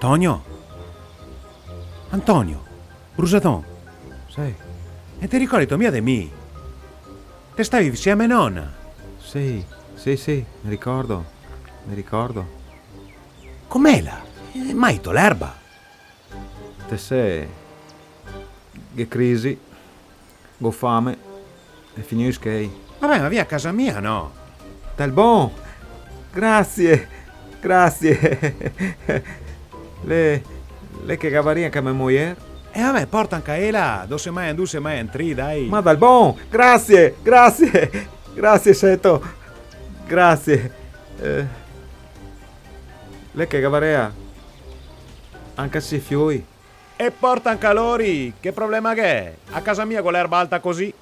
Tonio? Antonio? Brusaton? Sì, E ti ricordi tua mia di me? Te stavi insieme a nonna? sì, mi ricordo. Com'è là? Mai to l'erba? Te sei, che crisi, go fame, e finisci. Vabbè, ma via a casa mia, no? Del bon, grazie. Le che cavaria che me muoier? E vabbè, porta anche là, due settimane in tri, dai. Ma dal bon, grazie, Seto, grazie. Le che cavaria, anche se fiui. E porta anche lori, che problema che è? A casa mia con l'erba alta così?